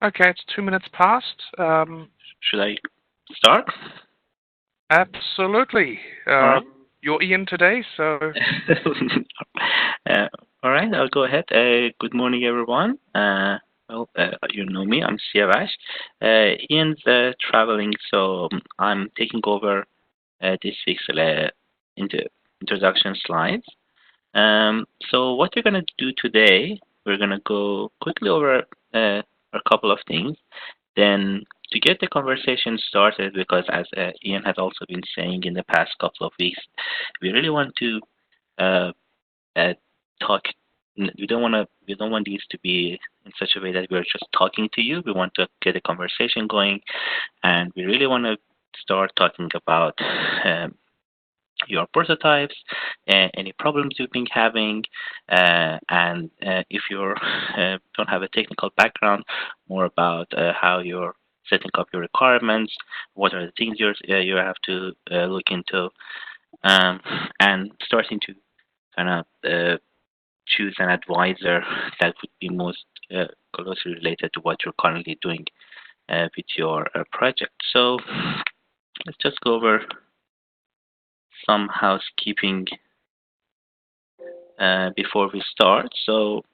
Okay, it's 2 minutes past. Should I start? Absolutely. All right. You're Ian today, so uh, all right, I'll go ahead. Good morning, everyone. You know me, I'm Siavash. Ian's traveling, so I'm taking over this week's inter introduction slides. So what we're going to do today, we're going to go quickly over a couple of things. Then to get the conversation started, because as Ian has also been saying in the past couple of weeks, we really want to uh, uh, talk. We don't want these to be in such a way that we're just talking to you. We want to get a conversation going, and we really want to start talking about um, your prototypes, any problems you've been having, and if you don't have a technical background, more about how you're setting up your requirements, what are the things you have to look into, um, and starting to kind of choose an advisor that would be most closely related to what you're currently doing with your project. So let's just go over some housekeeping before we start. So,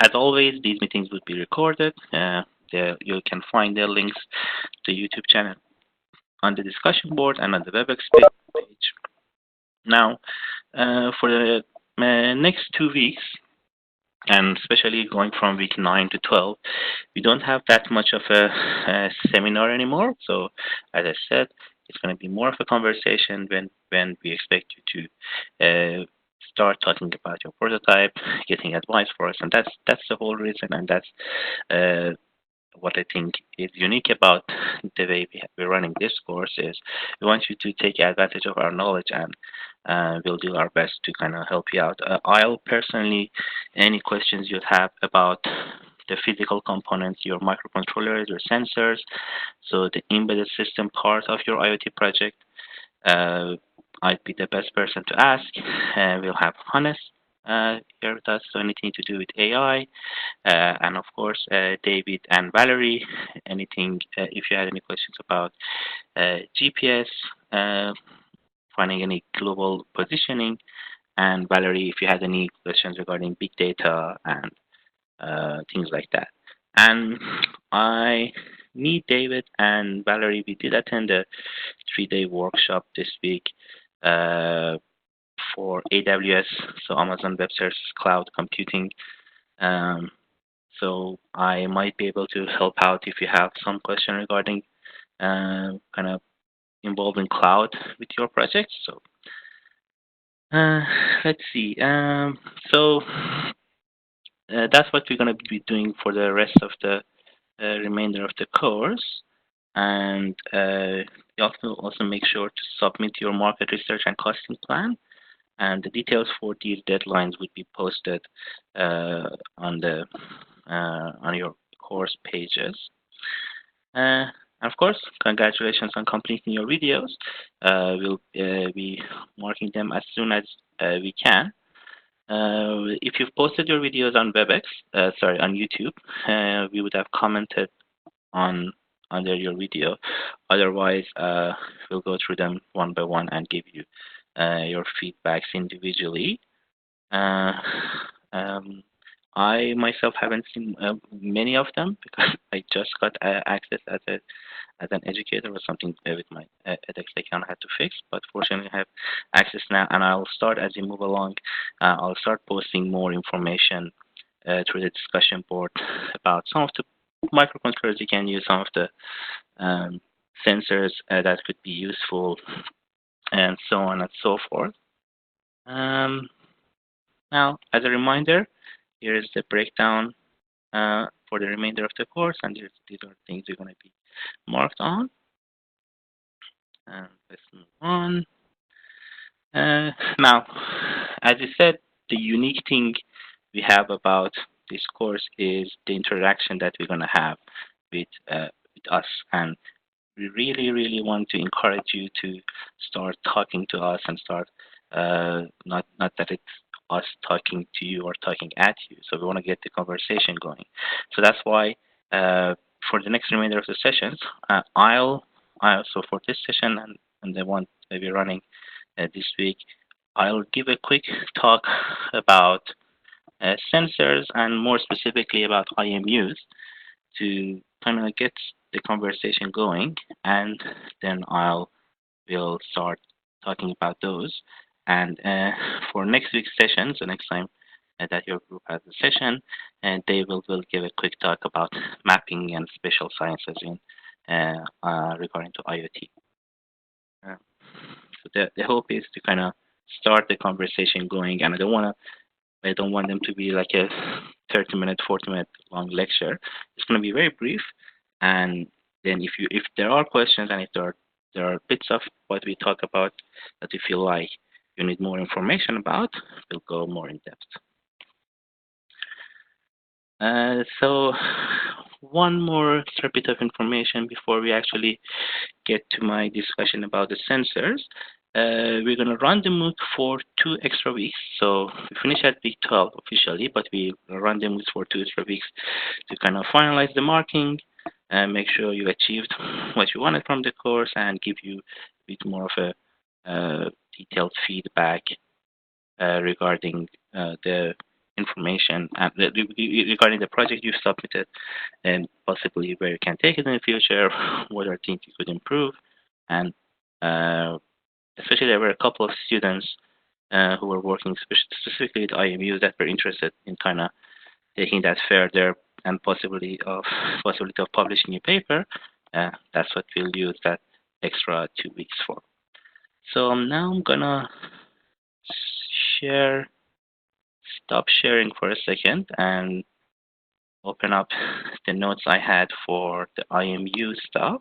as always, these meetings will be recorded. You can find the links to the YouTube channel on the discussion board and on the WebEx page. Now, for the next 2 weeks, and especially going from week 9 to 12, we don't have that much of a seminar anymore. So, as I said, it's going to be more of a conversation when we expect you to start talking about your prototype, getting advice for us, and that's the whole reason, and that's uh, what I think is unique about the way we're running this course is we want you to take advantage of our knowledge, and we'll do our best to kind of help you out. I'll personally, any questions you have about the physical components, your microcontrollers, your sensors, so the embedded system part of your IoT project, uh, I'd be the best person to ask. We'll have Hannes here with us, so anything to do with AI, and of course David and Valerie. Anything if you had any questions about GPS, uh, finding any global positioning, and Valerie, if you had any questions regarding big data and things like that. And I, me, David, and Valerie, we did attend a 3-day workshop this week uh, for AWS, so Amazon Web Services Cloud Computing. Um, so I might be able to help out if you have some question regarding kind of involving cloud with your project. So uh, let's see. So that's what we're going to be doing for the rest of the remainder of the course. And you also make sure to submit your market research and costing plan. And the details for these deadlines would be posted on the on your course pages. Of course, congratulations on completing your videos. We'll be marking them as soon as we can. If you've posted your videos on WebEx, sorry, on YouTube, we would have commented on under your video. Otherwise, we'll go through them one by one and give you your feedbacks individually. Uh, um, I myself haven't seen many of them because I just got access as an educator or something with my edX account I had to fix. But fortunately, I have access now, and I'll start as we move along. I'll start posting more information through the discussion board about some of the microcontrollers you can use, some of the sensors that could be useful, and so on and so forth. Um, Now, as a reminder, here is the breakdown for the remainder of the course, and these are things you're going to be marked on. And let's move on. Now, as I said, the unique thing we have about this course is the interaction that we're going to have with us, and we really want to encourage you to start talking to us and start not that it's us talking to you or talking at you. So we want to get the conversation going. So that's why for the next remainder of the sessions, so for this session and the one that we're running this week, I'll give a quick talk about sensors and more specifically about IMUs to kind of get the conversation going, and then we'll start talking about those. And for next week's session, so next time that your group has a session, and they will give a quick talk about mapping and spatial sciences in regarding to IoT. So the hope is to kind of start the conversation going, and I don't want them to be like a 30-minute, 40-minute long lecture. It's going to be very brief, and then if there are questions and if there are bits of what we talk about that you feel like you need more information about, we'll go more in depth. So one more bit of information before we actually get to my discussion about the sensors. We're going to run the MOOC for 2 extra weeks. So we finish at week 12 officially, but we run the MOOC for 2 extra weeks to kind of finalize the marking and make sure you achieved what you wanted from the course and give you a bit more of a detailed feedback regarding the information and regarding the project you submitted and possibly where you can take it in the future, what are things you could improve, and especially there were a couple of students who were working specifically with IMU that were interested in kind of taking that further and possibility of publishing a paper. That's what we'll use that extra 2 weeks for. So now I'm gonna stop sharing for a second and open up the notes I had for the IMU stuff.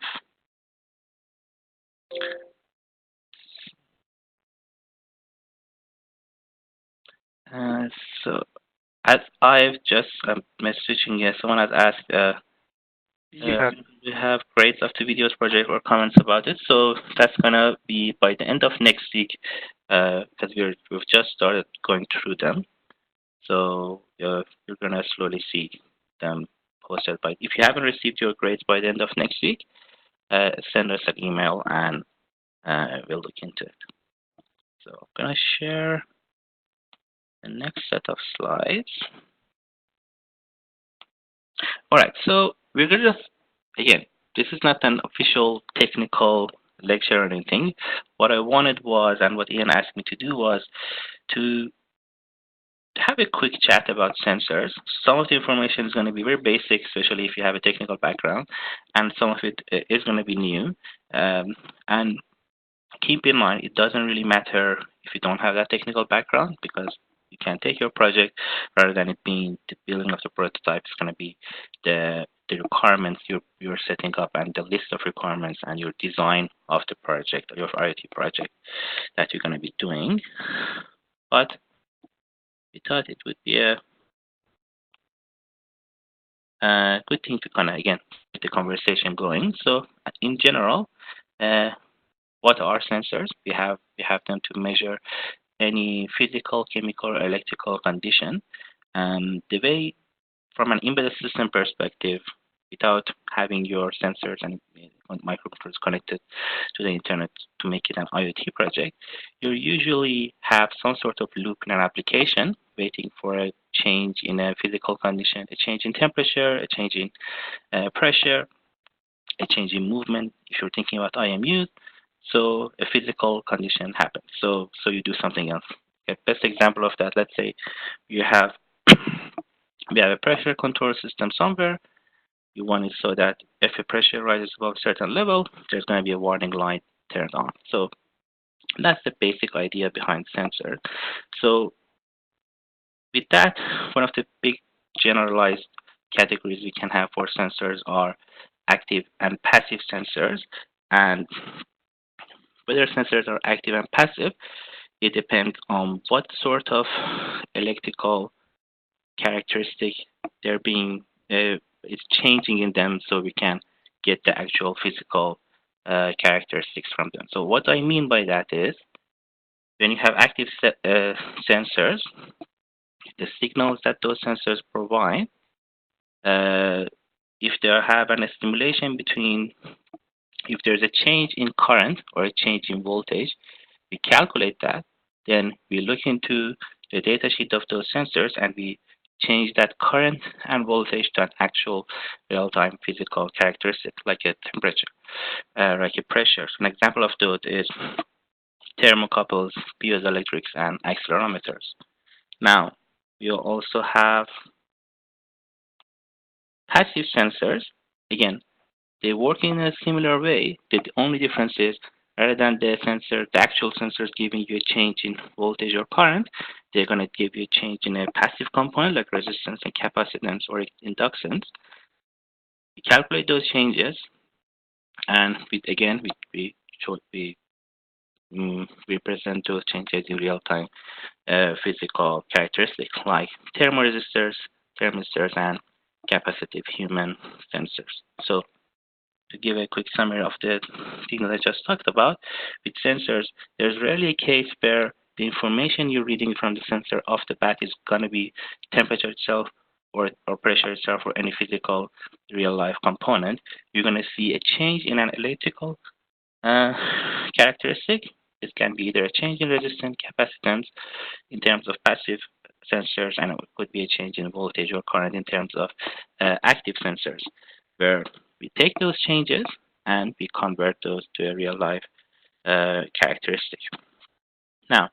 So as I've just messaging, someone has asked, we have grades of the videos project or comments about it. So that's gonna be by the end of next week, because we've just started going through them. So you're gonna slowly see them posted. But if you haven't received your grades by the end of next week, send us an email and we'll look into it. So I'm gonna share the next set of slides. All right, so we're gonna just, again, this is not an official technical lecture or anything. What I wanted was, and what Ian asked me to do was to have a quick chat about sensors. Some of the information is going to be very basic, especially if you have a technical background, and some of it is going to be new. And keep in mind, it doesn't really matter if you don't have that technical background, because you can take your project rather than it being the building of the prototype. It's going to be the requirements you're setting up and the list of requirements and your design of the project, your IoT project that you're going to be doing. But we thought it would be a good thing to kind of, again, get the conversation going. So in general, what are sensors? We have them to measure any physical, chemical, or electrical condition. And the way, from an embedded system perspective, without having your sensors and microcontrollers connected to the internet to make it an IoT project, you usually have some sort of loop in an application waiting for a change in a physical condition, a change in temperature, a change in pressure, a change in movement. If you're thinking about IMU, so a physical condition happens. So you do something else. A best example of that, let's say we have a pressure control system somewhere. You want it so that if the pressure rises above a certain level, there's going to be a warning light turned on. So that's the basic idea behind sensor. So with that, one of the big generalized categories we can have for sensors are active and passive sensors. And whether sensors are active and passive, it depends on what sort of electrical characteristic they're being it's changing in them, so we can get the actual physical characteristics from them. So what I mean by that is, when you have active sensors, the signals that those sensors provide if they have an estimation between, if there's a change in current or a change in voltage, we calculate that. Then we look into the data sheet of those sensors and we change that current and voltage to an actual real-time physical characteristic, like a temperature, like a pressure. So an example of those is thermocouples, piezoelectrics, and accelerometers. Now, we also have passive sensors. Again, they work in a similar way. The only difference is rather than the sensor, the actual sensors giving you a change in voltage or current, they're going to give you a change in a passive component like resistance and capacitance or inductance. We calculate those changes, and again, we represent those changes in real time physical characteristics like thermoresistors, thermistors, and capacitive human sensors. So to give a quick summary of the things I just talked about, with sensors, there's rarely a case where the information you're reading from the sensor off the bat is going to be temperature itself or pressure itself or any physical real life component. You're going to see a change in an electrical uh, characteristic. It can be either a change in resistance, capacitance in terms of passive sensors, and it could be a change in voltage or current in terms of active sensors, where we take those changes and we convert those to a real life characteristic. Now,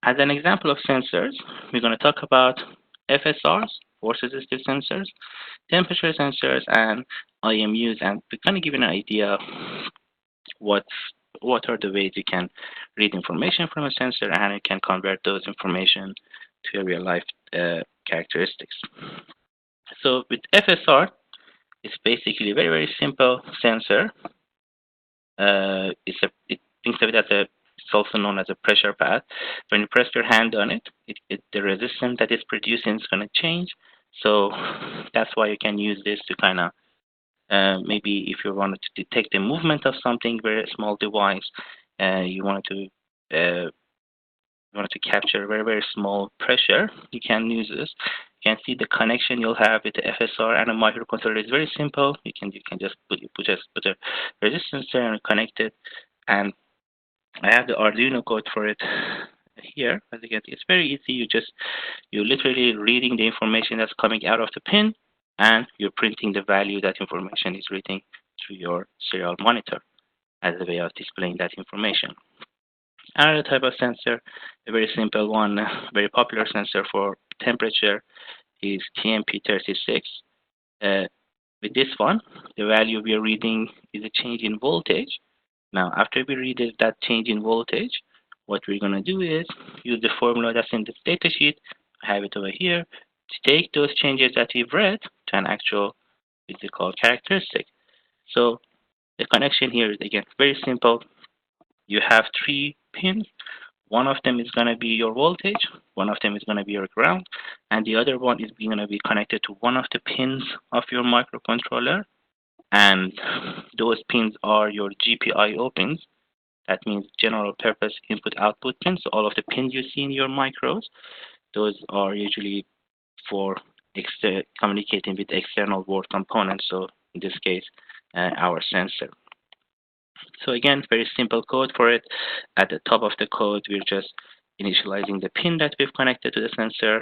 as an example of sensors, we're going to talk about FSRs, force resistive sensors, temperature sensors, and IMUs, and we're going to give you an idea what what are the ways you can read information from a sensor and you can convert those information to a real life characteristics. So with FSR, it's basically a very, very simple sensor. It thinks of it as it's also known as a pressure pad. When you press your hand on it, the resistance that it's producing is going to change. So that's why you can use this to kind of maybe if you wanted to detect the movement of something, very small device, you wanted to capture very, very small pressure, you can use this. You can see the connection you'll have with the FSR and a microcontroller is very simple. You can just put a resistance there and connect it. And I have the Arduino code for it here. As you can see, it's very easy. You're literally reading the information that's coming out of the pin, and you're printing the value that information is reading through your serial monitor as a way of displaying that information. Another type of sensor, a very simple one, very popular sensor for temperature is TMP36. With this one, the value we are reading is a change in voltage. Now, after we read that change in voltage, what we're going to do is use the formula that's in the data sheet. I have it over here to take those changes that we've read to an actual physical characteristic. So the connection here is again very simple. You have 3 pins. One of them is going to be your voltage, one of them is going to be your ground, and the other one is going to be connected to one of the pins of your microcontroller. And those pins are your GPIO pins. That means general purpose input output pins. So all of the pins you see in your micros, those are usually for communicating with external world components. So in this case, our sensor. So again, very simple code for it. At the top of the code, we're just initializing the pin that we've connected to the sensor.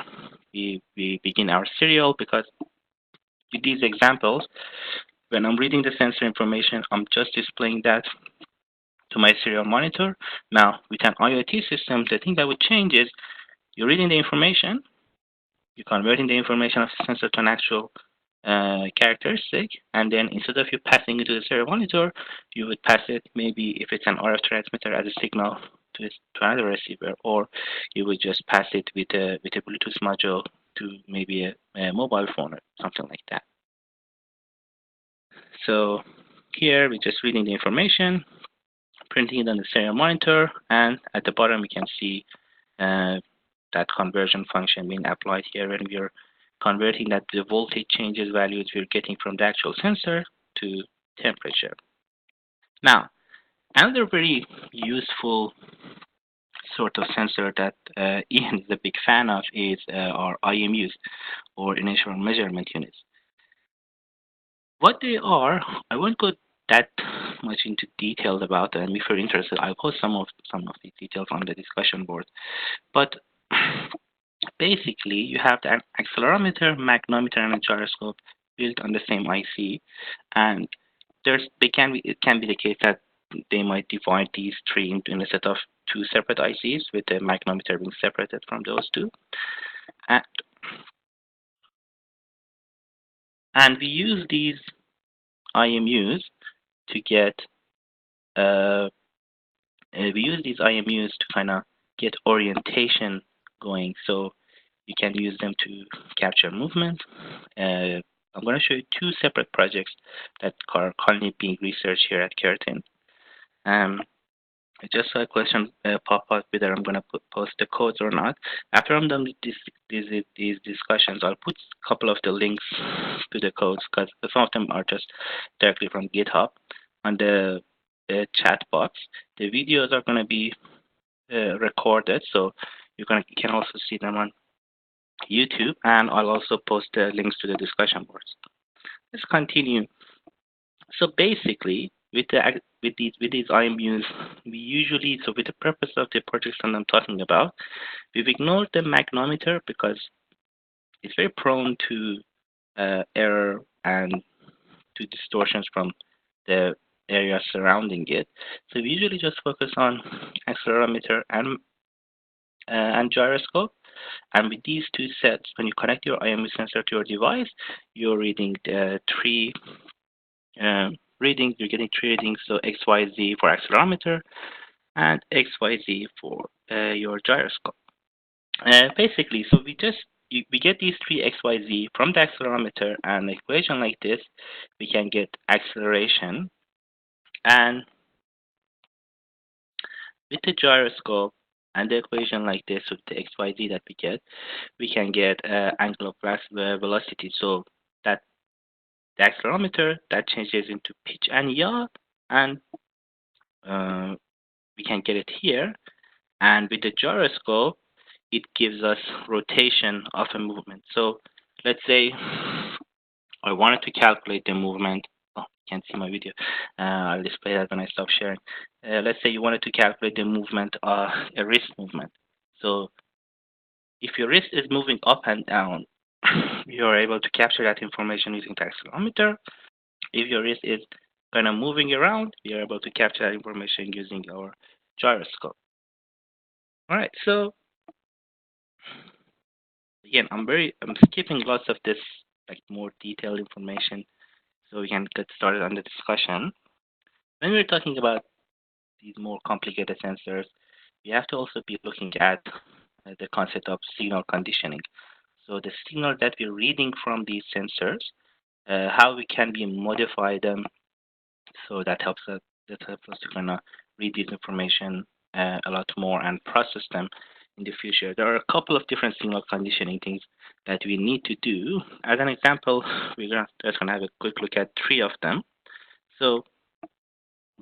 We begin our serial because with these examples, when I'm reading the sensor information, I'm just displaying that to my serial monitor. Now, with an IoT system, the thing that would change is you're reading the information, you're converting the information of the sensor to an actual characteristic, and then instead of you passing it to the serial monitor, you would pass it maybe if it's an RF transmitter as a signal to another receiver, or you would just pass it with a Bluetooth module to maybe a mobile phone or something like that. So here we're just reading the information, printing it on the serial monitor, and at the bottom we can see that conversion function being applied here when we're converting that the voltage changes values we're getting from the actual sensor to temperature. Now, another very useful sort of sensor that Ian is a big fan of is our IMUs, or initial measurement units. What they are, I won't go that much into details about them. If you're interested, I'll post some of these details on the discussion board. But basically, you have the accelerometer, magnetometer, and a gyroscope built on the same IC, and it can be the case that they might divide these three into in a set of two separate ICs, with the magnetometer being separated from those two. And, and we use these IMUs to get uh, we use these IMUs to kind of get orientation going. So you can use them to capture movement. I'm going to show you two separate projects that are currently being researched here at Keratin. Um, I just saw a question pop up whether I'm going to post the codes or not. After I'm done with these discussions, I'll put a couple of the links to the codes, because some of them are just directly from GitHub on the chat box. The videos are going to be recorded, so you can also see them on YouTube, and I'll also post the links to the discussion boards. Let's continue. So basically, with these IMUs, we usually, so with the purpose of the projects that I'm talking about, we've ignored the magnetometer because it's very prone to error and to distortions from the area surrounding it. So we usually just focus on accelerometer and gyroscope. And with these two sets, when you connect your IMU sensor to your device, you're reading the three readings. You're getting three readings, so XYZ for accelerometer and XYZ for your gyroscope. Basically, so we get these three XYZ from the accelerometer, and an equation like this, we can get acceleration. And with the gyroscope and the equation like this with the XYZ that we can get angle of velocity. So that the accelerometer that changes into pitch and yaw, and we can get it here. And with the gyroscope, it gives us rotation of a movement. So let's say I wanted to calculate the movement. Oh, you can't see my video. I'll display that when I stop sharing. Let's say you wanted to calculate the movement of a wrist movement. So if your wrist is moving up and down, you're able to capture that information using the accelerometer. If your wrist is kind of moving around, we are able to capture that information using our gyroscope. All right, so again, I'm skipping lots of this like more detailed information so we can get started on the discussion. When we're talking about these more complicated sensors, we have to also be looking at the concept of signal conditioning. So the signal that we're reading from these sensors, how we can be modify them, so that helps us to kind of read this information a lot more and process them in the future. There are a couple of different signal conditioning things that we need to do. As an example, we're just gonna have a quick look at three of them. So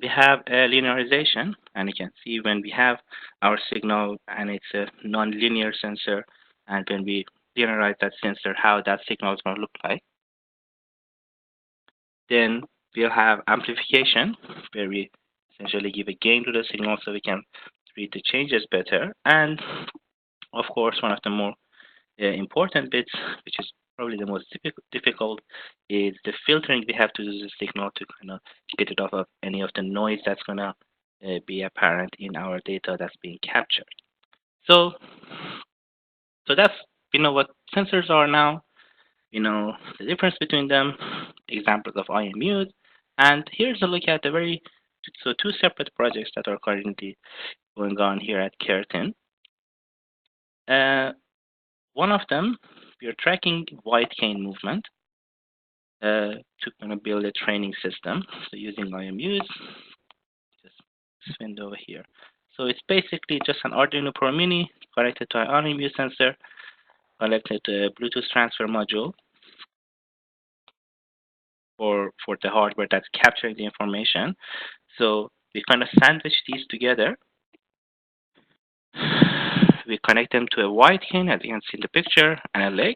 we have a linearization, and you can see when we have our signal and it's a non-linear sensor, and when we linearize that sensor, how that signal is going to look like. Then we'll have amplification, where we essentially give a gain to the signal so we can read the changes better. And of course, one of the more important bits, which is probably the most difficult, is the filtering we have to use the signal to kind of get it off of any of the noise that's going to be apparent in our data that's being captured. So that's what sensors are now. The difference between them, examples of IMUs, and here's a look at two separate projects that are currently going on here at Keratin. One of them, we are tracking white cane movement to kind of build a training system. So using IMUs, just spin over here. So it's basically just an Arduino Pro Mini connected to an IMU sensor, connected to a Bluetooth transfer module for the hardware that's capturing the information. So we kind of sandwich these together. We connect them to a white cane, as you can see in the picture, and a leg.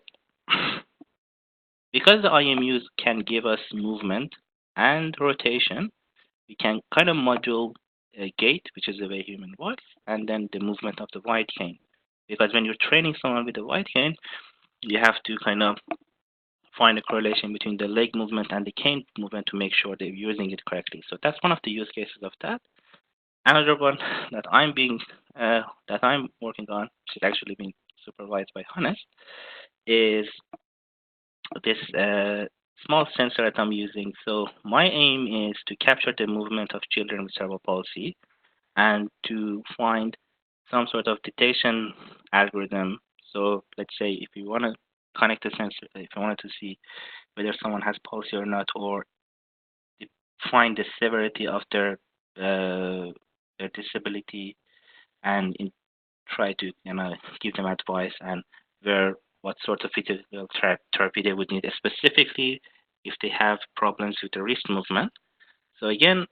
Because the IMUs can give us movement and rotation, we can kind of module a gait, which is the way human works, and then the movement of the wide cane. Because when you're training someone with a wide cane, you have to kind of find a correlation between the leg movement and the cane movement to make sure they're using it correctly. So that's one of the use cases of that. Another one that I'm working on, which is actually being supervised by Hannes, is this small sensor that I'm using. So my aim is to capture the movement of children with cerebral palsy and to find some sort of detection algorithm. So let's say if you want to connect the sensor, if you wanted to see whether someone has palsy or not, or find the severity of their disability, and try to give them advice and where what sort of physical therapy they would need, specifically if they have problems with the wrist movement. So again,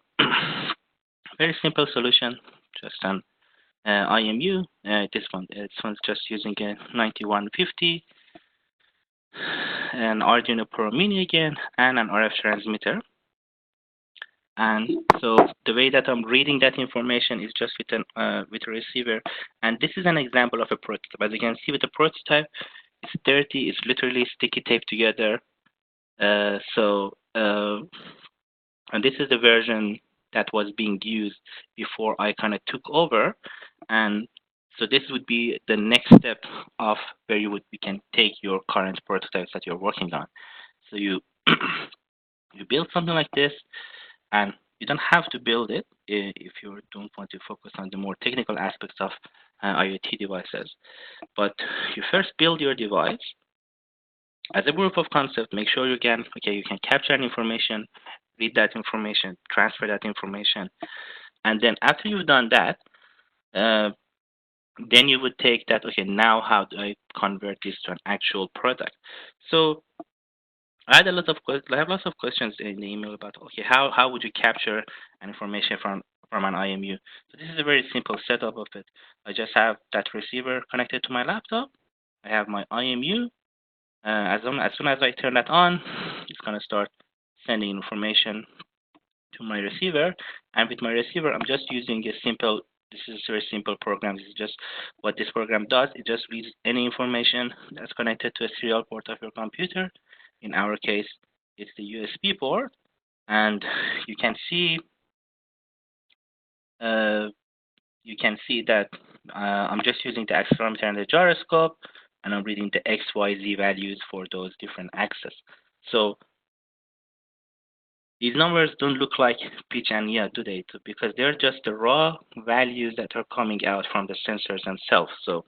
very simple solution, just an IMU. This one's just using a 9150, an Arduino Pro Mini again, and an RF transmitter. And so the way that I'm reading that information is just with a receiver. And this is an example of a prototype. As you can see with the prototype, it's dirty. It's literally sticky taped together. And this is the version that was being used before I kind of took over. And so this would be the next step of where you can take your current prototypes that you're working on. So you you build something like this, and you don't have to build it if you don't want to focus on the more technical aspects of IoT devices. But you first build your device as a proof of concept. Make sure you can capture an information, read that information, transfer that information, and then after you've done that, then you would take that. Okay, now how do I convert this to an actual product? So I have lots of questions in the email about how would you capture an information from an IMU? So this is a very simple setup of it. I just have that receiver connected to my laptop. I have my IMU. As soon as I turn that on, it's gonna start sending information to my receiver. And with my receiver, I'm just using a simple. This is a very simple program. This is just what this program does. It just reads any information that's connected to a serial port of your computer. In our case, it's the USB port, and you can see uh, that I'm just using the accelerometer and the gyroscope, and I'm reading the X, Y, Z values for those different axes. So these numbers don't look like pitch and yaw, do they? Because they're just the raw values that are coming out from the sensors themselves. So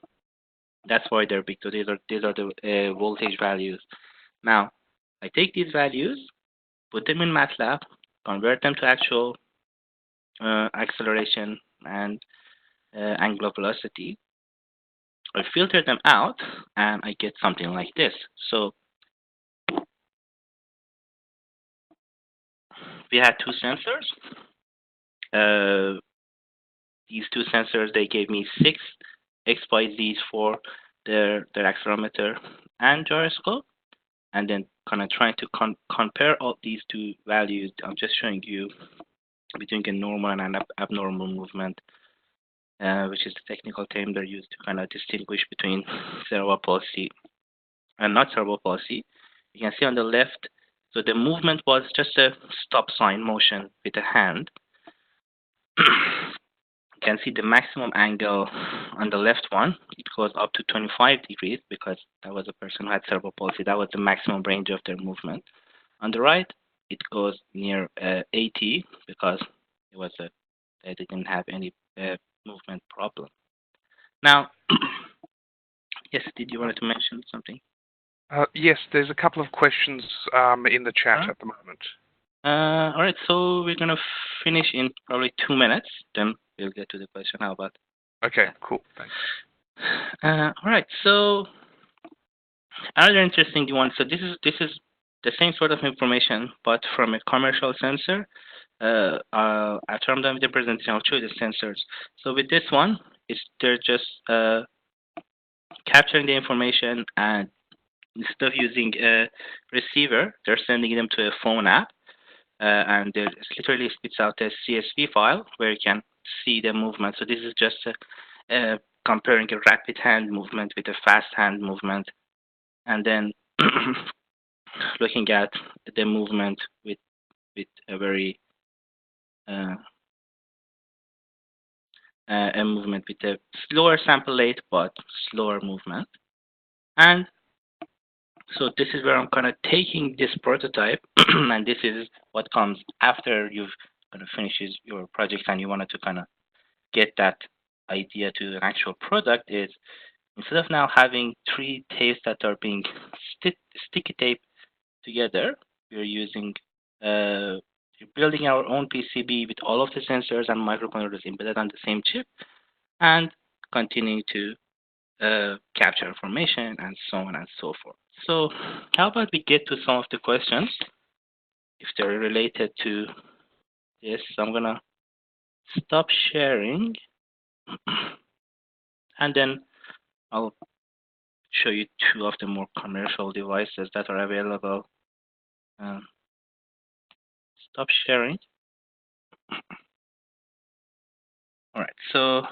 that's why they're big. So these are the voltage values. Now, I take these values, put them in MATLAB, convert them to actual acceleration and angular velocity. I filter them out, and I get something like this. So we had two sensors. These two sensors, they gave me 6 XYZs for their accelerometer and gyroscope, and then kind of trying to compare all these two values. I'm just showing you between a normal and an abnormal movement, which is the technical term they're used to kind of distinguish between cerebral palsy and not cerebral palsy. You can see on the left, so the movement was just a stop sign motion with a hand. You can see the maximum angle on the left one. It goes up to 25 degrees because that was a person who had cerebral palsy. That was the maximum range of their movement. On the right, it goes near 80 because they didn't have any movement problem. Now, yes, did you want to mention something? Yes, there's a couple of questions in the chat at the moment. All right, so we're going to finish in probably 2 minutes. Then we'll get to the question. How about? Okay, cool. Thanks. All right, so another interesting one. So this is the same sort of information, but from a commercial sensor. After I'm done with the presentation, I'll show you the sensors. So with this one, they're just capturing the information and instead of using a receiver, they're sending them to a phone app, and it literally spits out a CSV file where you can see the movement. So this is just comparing a rapid hand movement with a fast hand movement, and then looking at the movement with a very uh, a movement with a slower sample rate but slower movement. And so this is where I'm kind of taking this prototype, and this is what comes after you've kind of finishes your project and you wanted to kind of get that idea to an actual product. Is instead of now having three tapes that are being sticky tape together, we're using we're building our own PCB with all of the sensors and microcontrollers embedded on the same chip, and continuing to capture information and so on and so forth. So how about we get to some of the questions if they're related to this. So I'm gonna stop sharing and then I'll show you two of the more commercial devices that are available. Stop sharing. All right, so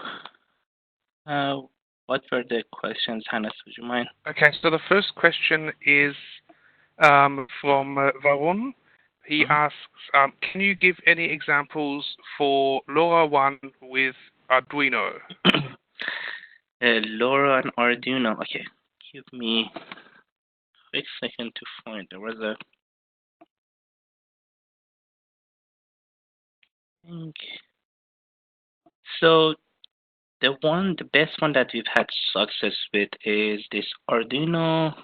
what were the questions, Hannes? Would you mind? Okay, so the first question is from Varun. He asks, can you give any examples for LoRaWAN with Arduino? LoRa and Arduino. Okay, give me a quick second to find. There was a link. So the best one that we've had success with is this Arduino.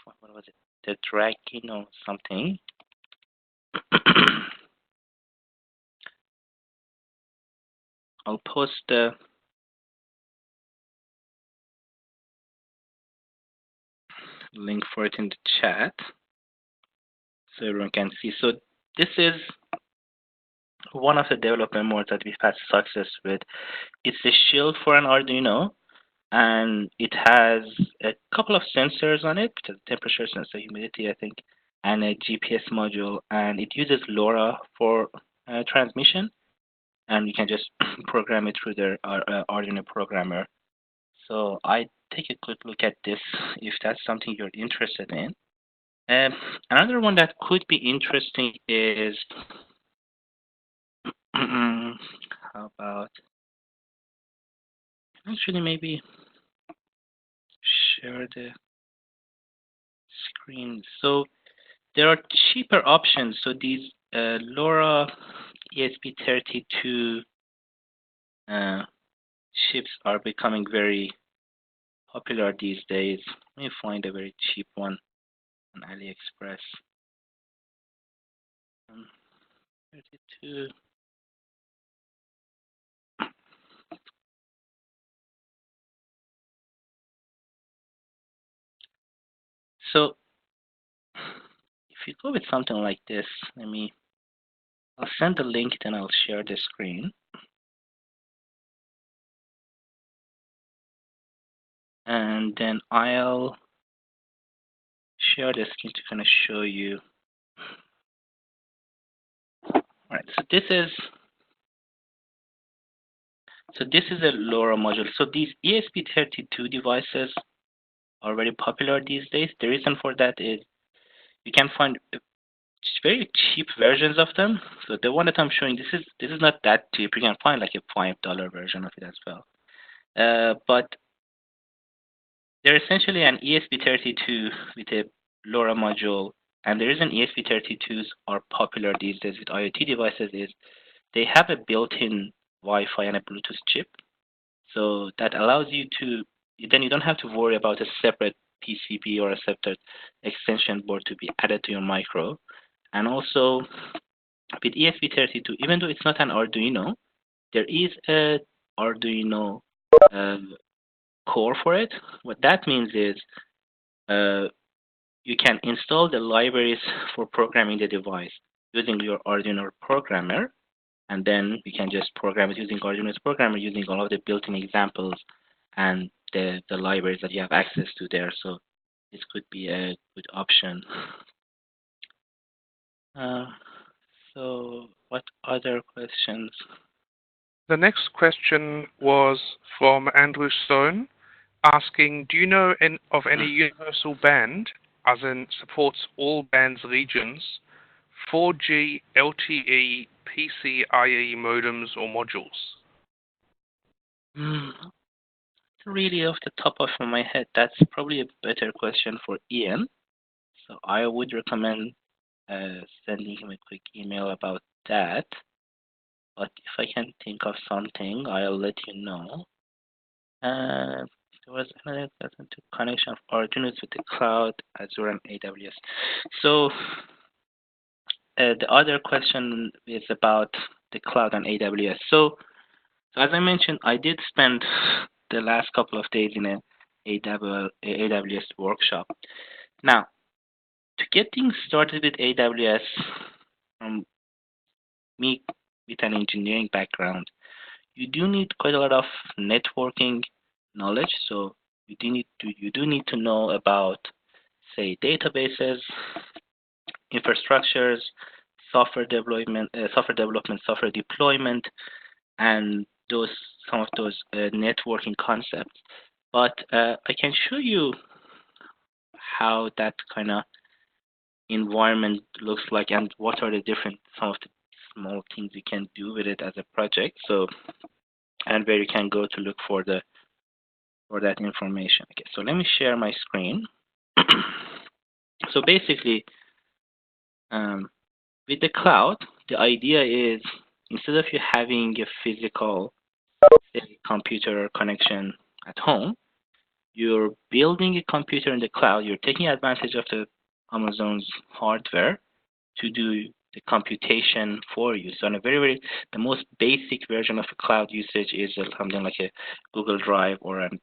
What was it? The Dragino something. I'll post the link for it in the chat so everyone can see. So this is one of the development modes that we've had success with. It's a shield for an Arduino, and it has a couple of sensors on it, temperature sensor, humidity, I think, and a GPS module, and it uses LoRa for transmission, and you can just program it through their Arduino programmer. So I take a quick look at this if that's something you're interested in. Another one that could be interesting is how about actually maybe share the screen. So there are cheaper options. So these LoRa ESP32 chips are becoming very popular these days. Let me find a very cheap one on AliExpress. 32. So if you go with something like this, I'll send the link, then I'll share the screen. And then I'll share the screen to kind of show you. All right, so this is a LoRa module. So these ESP32 devices are very popular these days. The reason for that is you can find very cheap versions of them. So the one that I'm showing, this is not that cheap. You can find like a $5 version of it as well. But they're essentially an ESP32 with a LoRa module. And the reason ESP32s are popular these days with IoT devices is they have a built-in Wi-Fi and a Bluetooth chip. So that allows you to, then you don't have to worry about a separate PCB or a separate extension board to be added to your micro. And also with ESP32, even though it's not an Arduino, there is a Arduino core for it. What that means is you can install the libraries for programming the device using your Arduino programmer, and then you can just program it using Arduino's programmer using all of the built-in examples and the libraries that you have access to there. So this could be a good option. Uh, so what other questions? The next question was from Andrew Stone, asking, do you know of any universal band, as in supports all bands regions, 4G, LTE, PCIe modems or modules? Really off the top of my head, that's probably a better question for Ian. So I would recommend sending him a quick email about that. But if I can think of something, I'll let you know. There was another question to connection of Arduino with the cloud, Azure, and AWS. So the other question is about the cloud and AWS. So as I mentioned, I did spend the last couple of days in a AWS workshop. Now, to get things started with AWS, from me with an engineering background, you do need quite a lot of networking knowledge. So you do need to know about, say, databases, infrastructures, software deployment, and those some of those networking concepts. But I can show you how that kind of environment looks like and what are the different some of the small things you can do with it as a project. So and where you can go to look for that information. Okay, so let me share my screen. So basically, with the cloud, the idea is instead of you having a physical say, computer connection at home, you're building a computer in the cloud. You're taking advantage of the Amazon's hardware to do the computation for you. So, in a the most basic version of a cloud usage is something like a Google Drive or an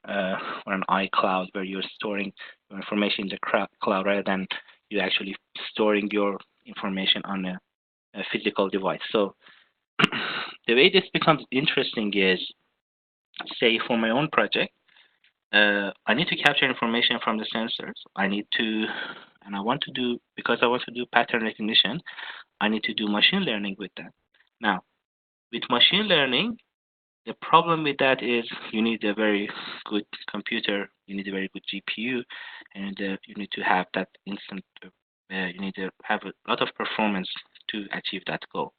iCloud, where you're storing your information in the cloud rather than you actually storing your information on a physical device. So, the way this becomes interesting is, say, for my own project. I need to capture information from the sensors. And I want to do, because I want to do pattern recognition, I need to do machine learning with that. Now, with machine learning, the problem with that is you need a very good computer, you need a very good GPU, and you need to have that instant, you need to have a lot of performance to achieve that goal.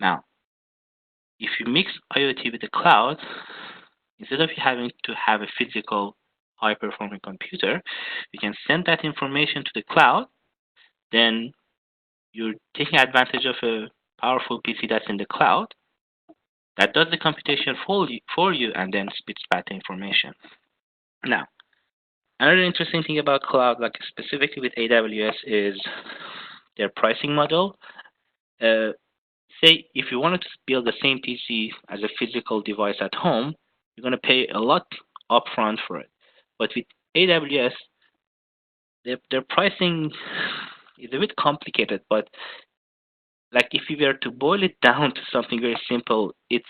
Now, if you mix IoT with the cloud, instead of having to have a physical high performing computer, you can send that information to the cloud. Then you're taking advantage of a powerful PC that's in the cloud that does the computation for you and then spits back the information. Now, another interesting thing about cloud, like specifically with AWS, is their pricing model. Uh, Say if you wanted to build the same PC as a physical device at home, you're going to pay a lot upfront for it. But with AWS, their pricing is a bit complicated. But like if you were to boil it down to something very simple, it's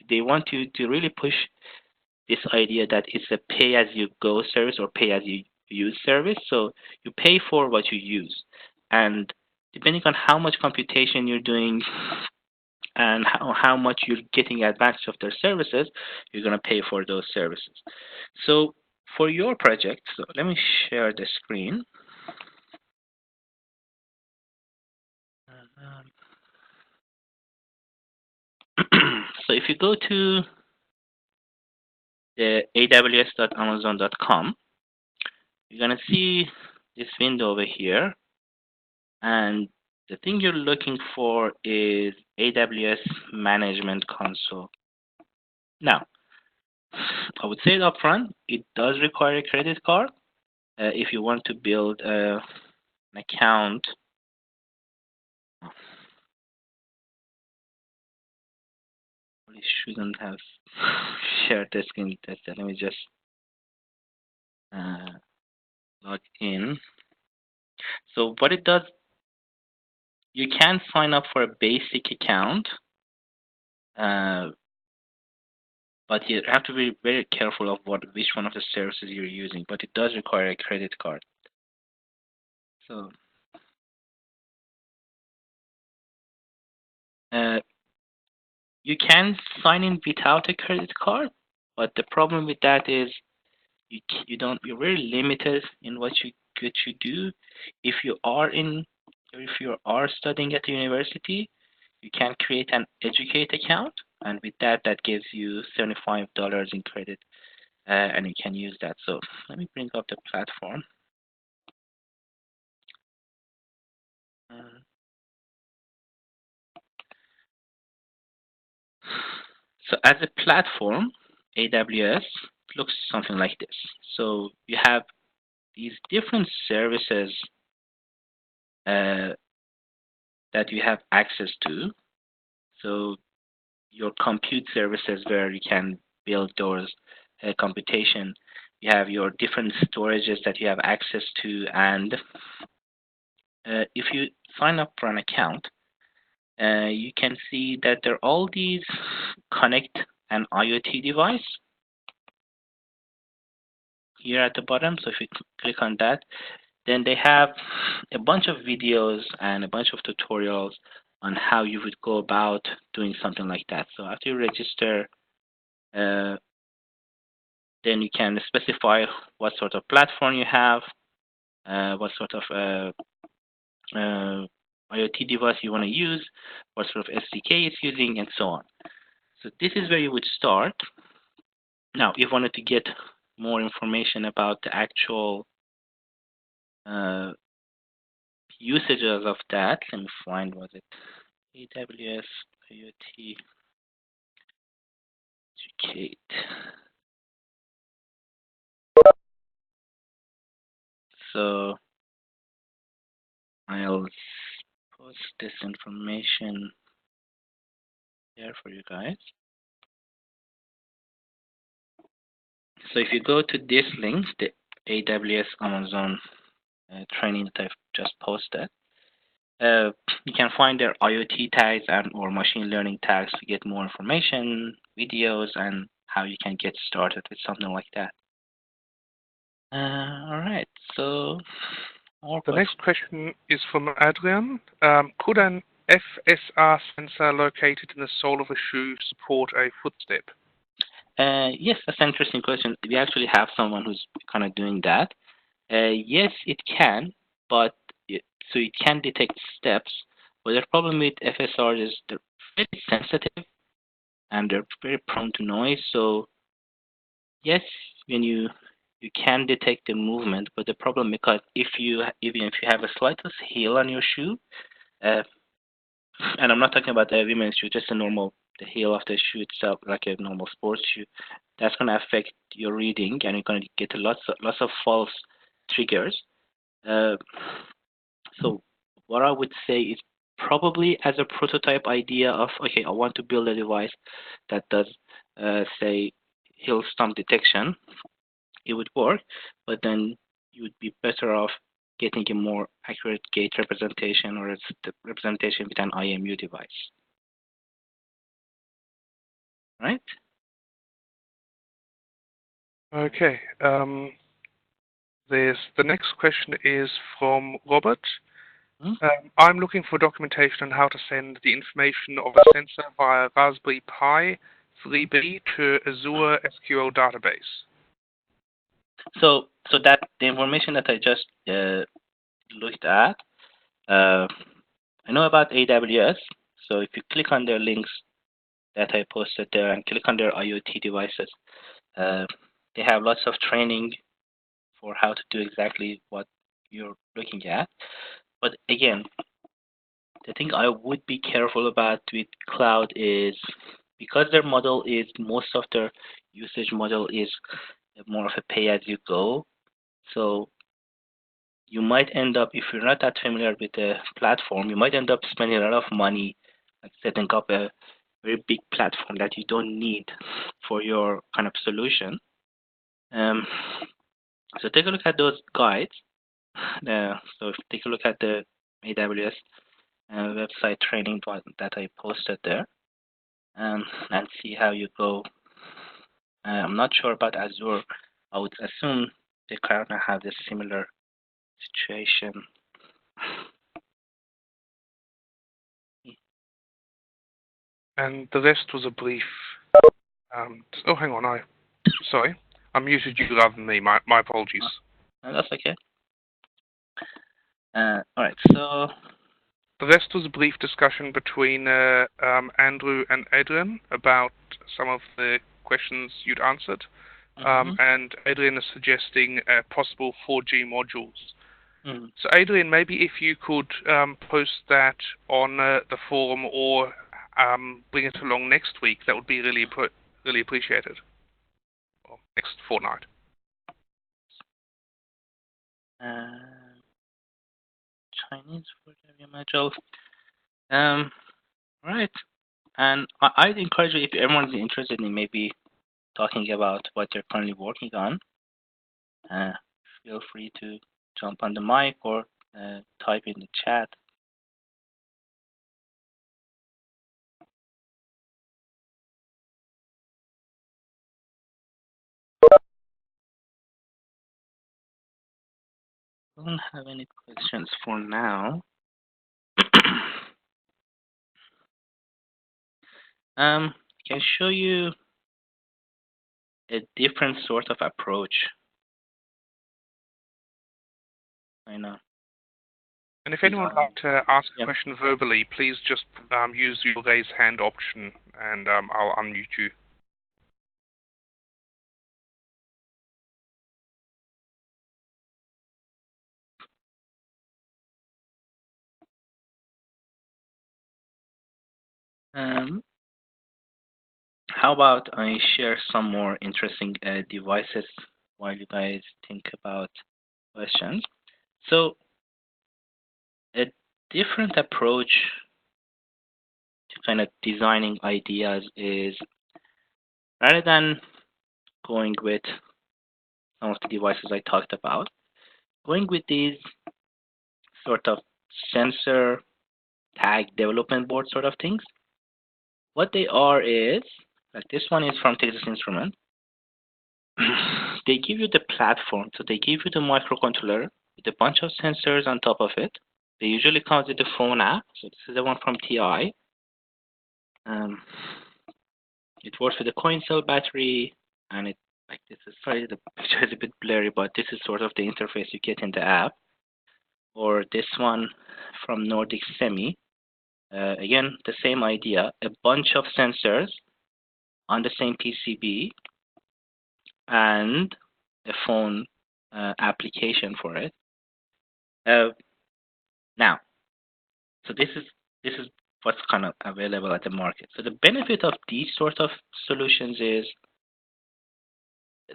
they want you to really push this idea that it's a pay-as-you-go service or pay-as-you-use service. So you pay for what you use, and depending on how much computation you're doing and how much you're getting advantage of their services, you're going to pay for those services. So for your project, so let me share the screen. So if you go to the aws.amazon.com, you're going to see this window over here. And the thing you're looking for is AWS Management Console. Now, I would say it up front, it does require a credit card if you want to build an account. Probably shouldn't have shared the screen. Let me just log in. So what it does, you can sign up for a basic account, but you have to be very careful of which one of the services you're using. But it does require a credit card. So uh, you can sign in without a credit card, but the problem with that is you're very limited in what you do. If you are in if you are studying at the university, you can create an educate account, and with that gives you $75 in credit, and you can use that. So let me bring up the platform. Uh, so as a platform, AWS looks something like this. So you have these different services uh, that you have access to. So your compute services where you can build those computation. You have your different storages that you have access to, and if you sign up for an account, you can see that there are all these connect an IoT device here at the bottom. So if you click on that, then they have a bunch of videos and a bunch of tutorials on how you would go about doing something like that. So after you register, uh, then you can specify what sort of platform you have, what sort of IoT device you want to use, what sort of SDK it's using, and so on. So this is where you would start. Now, if you wanted to get more information about the actual uh, usages of that, let me find, was it AWS IoT Educate. So I'll post this information there for you guys. So if you go to this link, the AWS Amazon training that I've just posted, you can find their IoT tags and or machine learning tags to get more information, videos, and how you can get started with something like that. All right, so more The questions. next question is from Adrian. Could an FSR sensor located in the sole of a shoe support a footstep? Yes, that's an interesting question. We actually have someone who's kind of doing that. Yes, it can, but so it can detect steps. But the problem with FSR is they're very sensitive and they're very prone to noise. So yes, when you can detect the movement, but the problem because even if you have a slightest heel on your shoe, uh, and I'm not talking about the women's shoe, just a normal the heel of the shoe itself, like a normal sports shoe, that's going to affect your reading, and you're going to get lots of false triggers. Uh, so what I would say is probably as a prototype idea of okay, I want to build a device that does say heel stump detection. It would work, but then you would be better off getting a more accurate gate representation or the representation with an IMU device, right? Okay. The next question is from Robert. Hmm? I'm looking for documentation on how to send the information of a sensor via Raspberry Pi 3B to Azure SQL database. So that the information that I just looked at, uh, I know about AWS. So if you click on their links that I posted there and click on their IoT devices, uh, they have lots of training for how to do exactly what you're looking at. But again, the thing I would be careful about with cloud is because their model is most of their usage model is more of a pay as you go. So you might end up, if you're not that familiar with the platform, you might end up spending a lot of money like setting up a very big platform that you don't need for your kind of solution. Um, so take a look at those guides. So take a look at the AWS website training that I posted there, and see how you go. I'm not sure about Azure. I would assume they kind of have this similar situation. And the rest was a brief. Oh, hang on. Sorry, I muted you rather than me. My apologies. That's okay. All right. So The rest was a brief discussion between Andrew and Adrian about some of the questions you'd answered. And Adrian is suggesting possible 4G modules. So Adrian, maybe if you could post that on the forum or bring it along next week, that would be really appreciated. Or next fortnight. Chinese 4G module. Right. And I'd encourage you, if everyone's interested in maybe talking about what you're currently working on, feel free to jump on the mic or type in the chat. I don't have any questions for now. I can show you a different sort of approach. I know. And if anyone would like to ask a Yep. question verbally, please just use your raise hand option, and I'll unmute you. How about I share some more interesting devices while you guys think about questions. So a different approach to kind of designing ideas is, rather than going with some of the devices I talked about, going with these sort of sensor tag development board sort of things. What they are is, like this one is from Texas Instruments. They give you the platform, so they give you the microcontroller with a bunch of sensors on top of it. They usually come with the phone app. So this is the one from TI. It works with a coin cell battery, and it, like this is, sorry, the picture is a bit blurry, but this is sort of the interface you get in the app. Or this one from Nordic Semi. Again, the same idea, a bunch of sensors on the same PCB and a phone application for it. Now, so this is what's kind of available at the market. So the benefit of these sort of solutions is,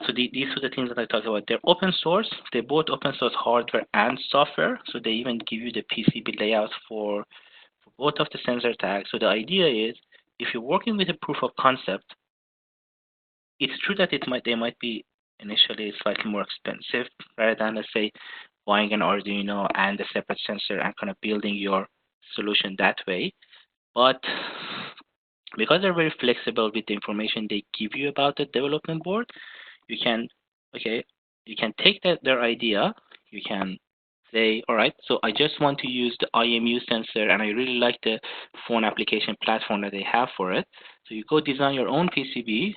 so these are the things that I talked about. They're open source. They're both open source hardware and software. So they even give you the PCB layouts for both of the sensor tags. So the idea is, if you're working with a proof of concept, it's true that they might be initially slightly more expensive rather than, let's say, buying an Arduino and a separate sensor and kind of building your solution that way. But because they're very flexible with the information they give you about the development board, you can take their idea, you can say, all right, so I just want to use the IMU sensor and I really like the phone application platform that they have for it. So you go design your own PCB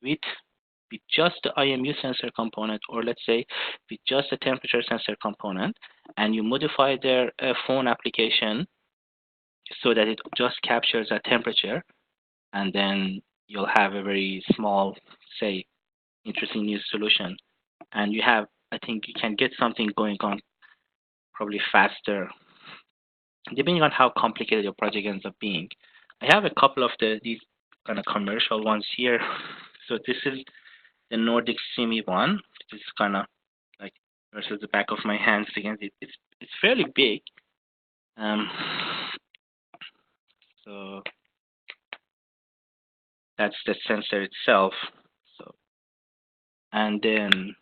with just the IMU sensor component, or let's say with just the temperature sensor component, and you modify their phone application so that it just captures that temperature, and then you'll have a very small, say, interesting new solution. And you have, I think you can get something going on probably faster, depending on how complicated your project ends up being. I have a couple of these kind of commercial ones here. So this is the Nordic Semi one. This is kind of like versus the back of my hands. Again, it's fairly big. So that's the sensor itself. So, and then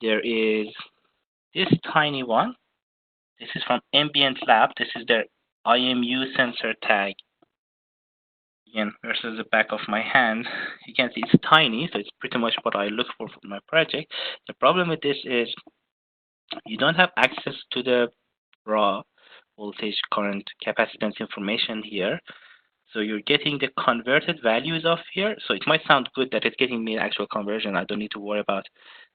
there is this tiny one. This is from Ambient Lab. This is their IMU sensor tag. Again, versus the back of my hand, you can see it's tiny, so it's pretty much what I look for my project. The problem with this is you don't have access to the raw voltage, current, capacitance information here. So you're getting the converted values of here. So it might sound good that it's getting me an actual conversion. I don't need to worry about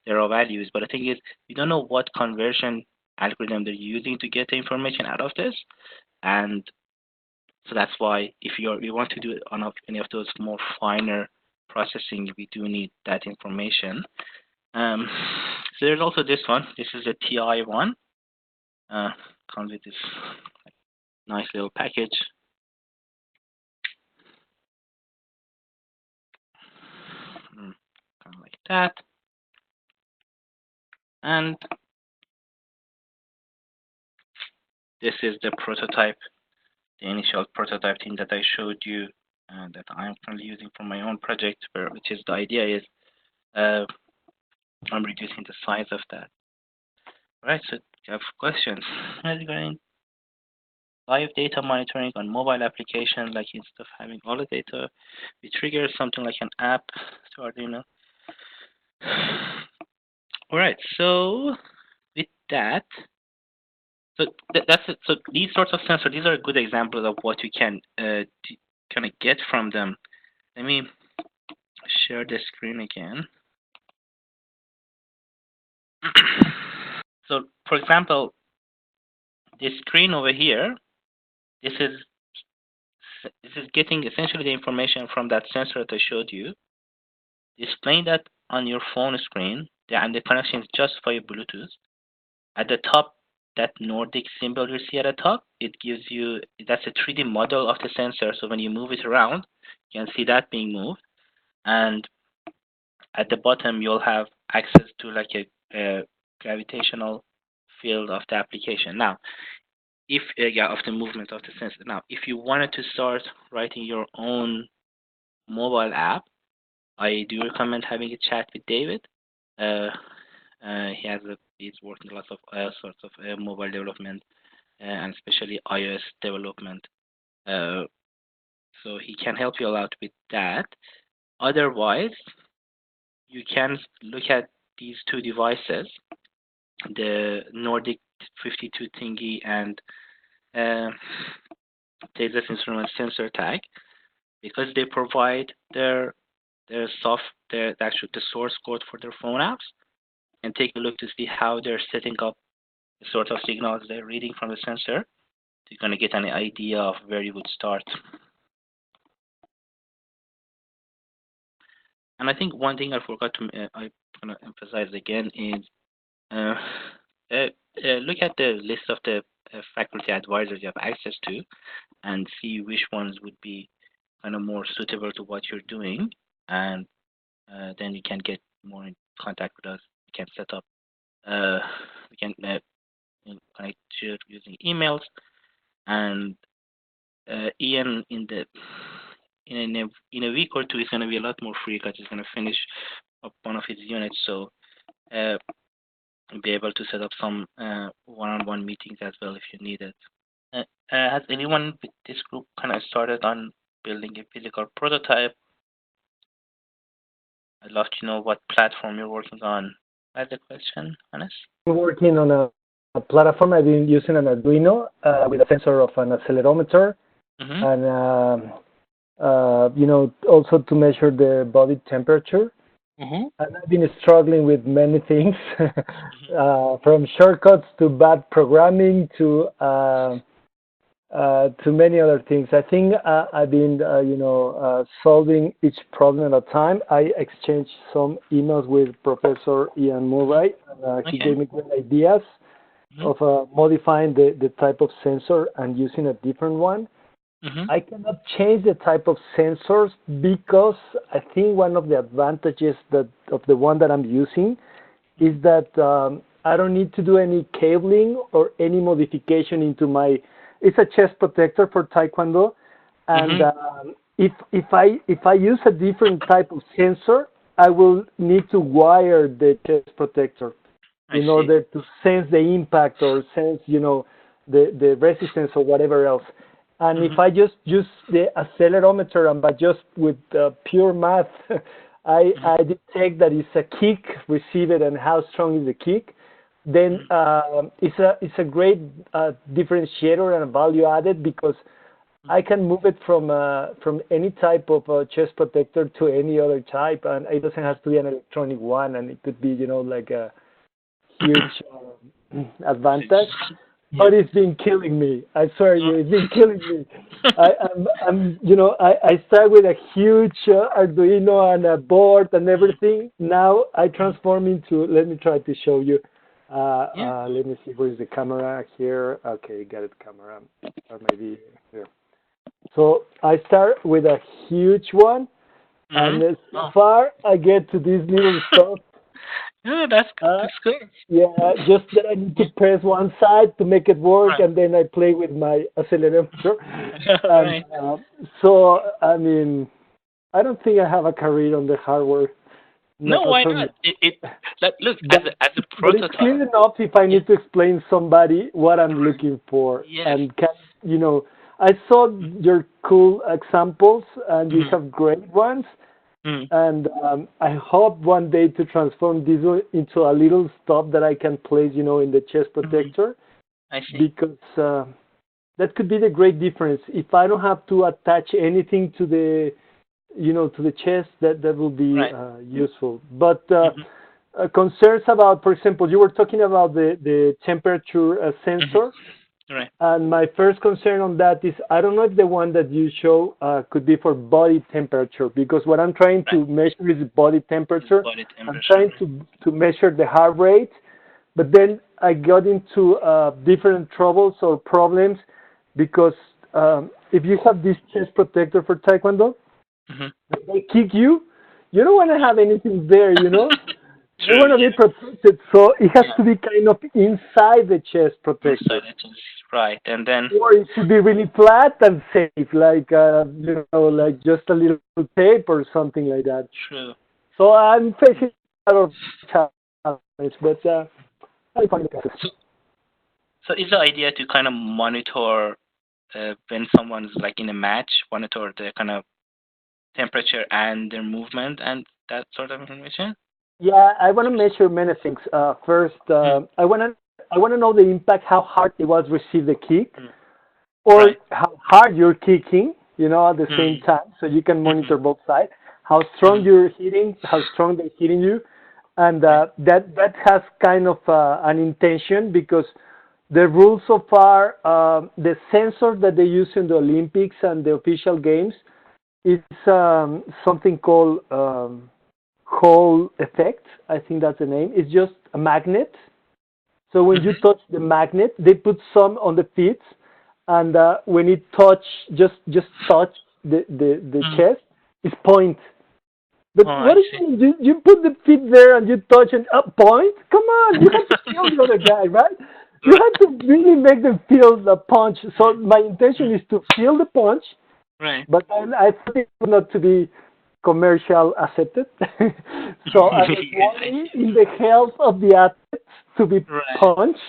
the raw values. But the thing is, you don't know what conversion algorithm they're using to get the information out of this. And so that's why if we want to do any of those more finer processing, we do need that information. So there's also this one. This is the TI one. Comes with this nice little package. Kind of like that. And this is the prototype, the initial prototype thing that I showed you that I'm currently using for my own project, which is the idea is I'm reducing the size of that. All right, so if you have questions, live data monitoring on mobile applications, like instead of having all the data, we trigger something like an app to Arduino. All right, so with that, so that's it. So these sorts of sensors, these are good examples of what you can kind of get from them. Let me share the screen again. So, for example, this screen over here, this is getting essentially the information from that sensor that I showed you, displaying that on your phone screen, and the connection is just via Bluetooth. At the top, that Nordic symbol you see at the top, it gives you, that's a 3D model of the sensor. So when you move it around, you can see that being moved. And at the bottom, you'll have access to like a gravitational field of the application. Now, if of the movement of the sensor. Now, if you wanted to start writing your own mobile app, I do recommend having a chat with David. He's working lots of sorts of mobile development and especially iOS development. So he can help you a lot with that. Otherwise, you can look at these two devices, the Nordic 52 thingy and Texas Instruments sensor tag, because they provide the source code for their phone apps, and take a look to see how they're setting up the sort of signals they're reading from the sensor. You're going to get an idea of where you would start. And I think one thing I forgot to I'm going to emphasize again is look at the list of the faculty advisors you have access to and see which ones would be kind of more suitable to what you're doing, and then you can get more in contact with us. We can set up, we can connect to using emails, and Ian in a week or two is going to be a lot more free because he's going to finish up one of his units, so be able to set up some one-on-one meetings as well if you need it. Has anyone with this group kind of started on building a physical prototype? I'd love to know what platform you're working on. That's the question, Hannes? I'm working on a platform. I've been using an Arduino with a sensor of an accelerometer, and also to measure the body temperature. And I've been struggling with many things, from shortcuts to bad programming to many other things. I think I've been, solving each problem at a time. I exchanged some emails with Professor Ian Murray, and he gave me great ideas of modifying the type of sensor and using a different one. I cannot change the type of sensors because I think one of the advantages of the one that I'm using is that I don't need to do any cabling or any modification into my. It's a chest protector for Taekwondo, and if I use a different type of sensor, I will need to wire the chest protector in order to sense the impact or sense, the resistance or whatever else. And if I just use the accelerometer and but just with pure math, I detect that it's a kick, receive it, and how strong is the kick. then it's a great differentiator and a value added because I can move it from any type of chest protector to any other type, and it doesn't have to be an electronic one, and it could be like a huge advantage. But it's been killing me. I swear you, it's been killing me. I start with a huge Arduino and a board and everything. Now I transform into. Let me try to show you. Let me see. Where is the camera here? Okay, got it. Camera, or maybe here. So I start with a huge one, and so far I get to this little stuff. Yeah, that's good. Yeah, just that I need to press one side to make it work, and then I play with my accelerometer. Right. So, I mean, I don't think I have a career on the hardware. No, why not? Look, as a prototype. But it's clear enough if I need to explain somebody what I'm looking for. Yes. And I saw your cool examples, and you have great ones. And I hope one day to transform this into a little stuff that I can place, in the chest protector. I see. Because that could be the great difference. If I don't have to attach anything to the, to the chest, that will be useful. But concerns about, for example, you were talking about the temperature sensor. Right. And my first concern on that is I don't know if the one that you show could be for body temperature, because what I'm trying to measure is body temperature. I'm trying to measure the heart rate, but then I got into different troubles or problems because if you have this chest protector for Taekwondo, they kick you. You don't want to have anything there, You want to be protected, so it has to be kind of inside the chest protector. Right, and then. Or it should be really flat and safe, like like just a little tape or something like that. True. So I'm facing a lot of challenge, but I find it. So is the idea to kind of monitor when someone's like in a match, monitor the kind of temperature and their movement and that sort of information? Yeah, I want to measure many things. First, I want to know the impact, how hard it was to receive the kick, or how hard you're kicking, at the same time, so you can monitor both sides. How strong you're hitting, how strong they're hitting you, and that has kind of an intention because the rules so far, the sensor that they use in the Olympics and the official games, is something called Hall effect. I think that's the name. It's just a magnet. So when you touch the magnet, they put some on the feet, and when it just touch the chest, it's point. But what if you put the feet there and you touch and point? Come on, you have to feel the other guy, right? You have to really make them feel the punch. So my intention is to feel the punch, but then I thought it not to be commercial accepted. So I was worried in the health of the athletes to be punched.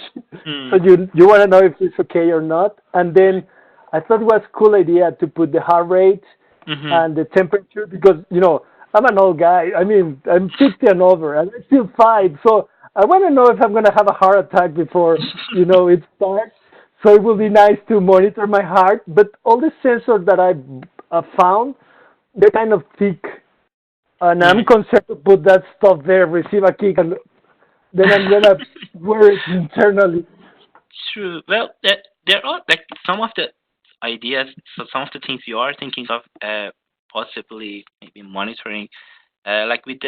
So you want to know if it's okay or not. And then I thought it was a cool idea to put the heart rate and the temperature because, I'm an old guy. I mean, I'm 50 and over and I still fight. So I want to know if I'm going to have a heart attack before, it starts. So it will be nice to monitor my heart. But all the sensors that I found, they're kind of thick, and I'm concerned to put that stuff there, receive a kick, and then I'm gonna wear it internally. True. Well, there are like some of the ideas, so some of the things you are thinking of, possibly maybe monitoring, like with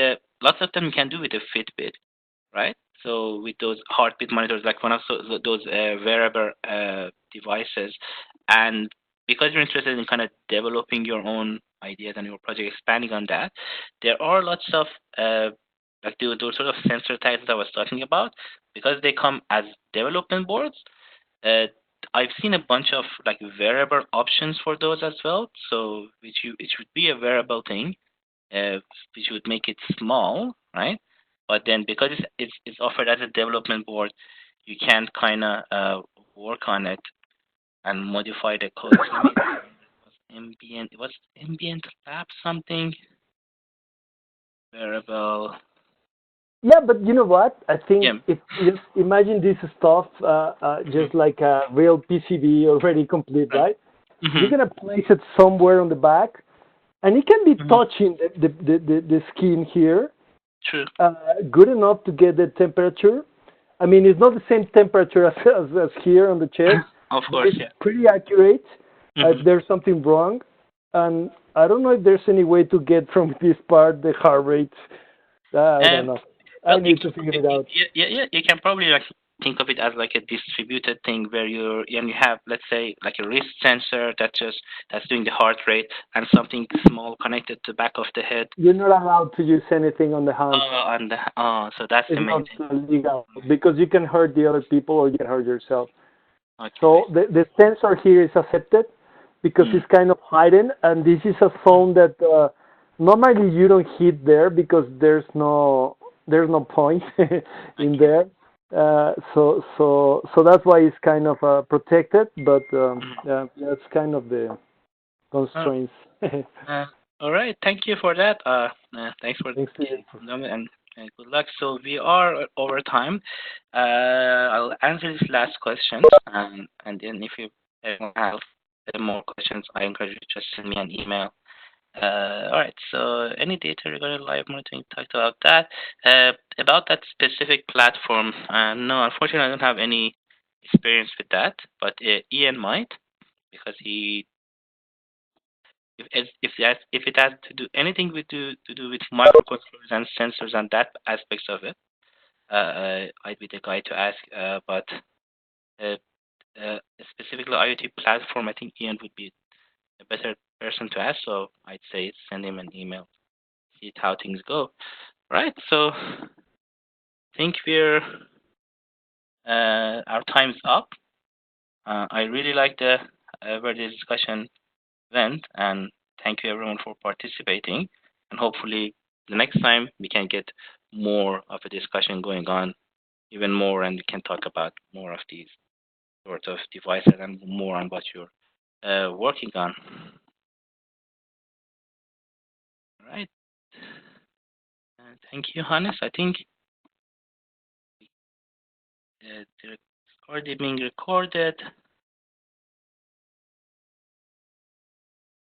lots of them you can do with a Fitbit, right? So with those heartbeat monitors, like one of those wearable devices, and because you're interested in kind of developing your own ideas and your project expanding on that, there are lots of like those sort of sensor tags that I was talking about, because they come as development boards. Uh, I've seen a bunch of like wearable options for those as well. So it should be a wearable thing, which would make it small, right? But then because it's offered as a development board, you can kind of work on it and modify the code. It was ambient lab something wearable. Yeah, but you know what? I think Yeah. if just imagine this stuff Mhm. just like a real PCB already complete, Right. right? You're Mhm. gonna place it somewhere on the back, and it can be Mhm. touching the skin here, True. good enough to get the temperature. I mean, it's not the same temperature as here on the chest, Of but course. it's Yeah. pretty accurate. If Mhm. there's something wrong, and I don't know if there's any way to get from this part the heart rate. I don't Um, know. I well, need to figure it out. yeah, you can probably like think of it as like a distributed thing where you have, let's say, like a wrist sensor that's doing the heart rate and something small connected to the back of the head. You're not allowed to use anything on the hands. And so that's the It's main not thing. legal because you can hurt the other people or you can hurt yourself. Okay, I So the sensor here is accepted because see. it's kind of hidden, and this is a zone that normally you don't hit there because there's no point in Okay. there. So that's why it's kind of protected, but Mhm. yeah, that's kind of the Uh, constraints. all right. Thank you for that. Thanks for Thanks to you. getting them and good luck. So we are over time. I'll answer these last questions, and then if you have more questions, I encourage you to just send me an email. All right. So any data regarding live monitoring, talked about that. About that specific platform, no, unfortunately, I don't have any experience with that, but Ian might because he if it has to do anything to do with microcontrollers and sensors and that aspects of it, I'd be the guy to ask. But uh, specifically IoT platform, I think Ian would be a better person to ask. So I'd say send him an email, see how things go. Right. So I think our time's up. I really like the where the discussion went, and thank you everyone for participating. And hopefully, the next time we can get more of a discussion going on, even more, and we can talk about more of these sort of devices and more on what you're working on. All right. Thank you, Hannes. I think the recording being recorded.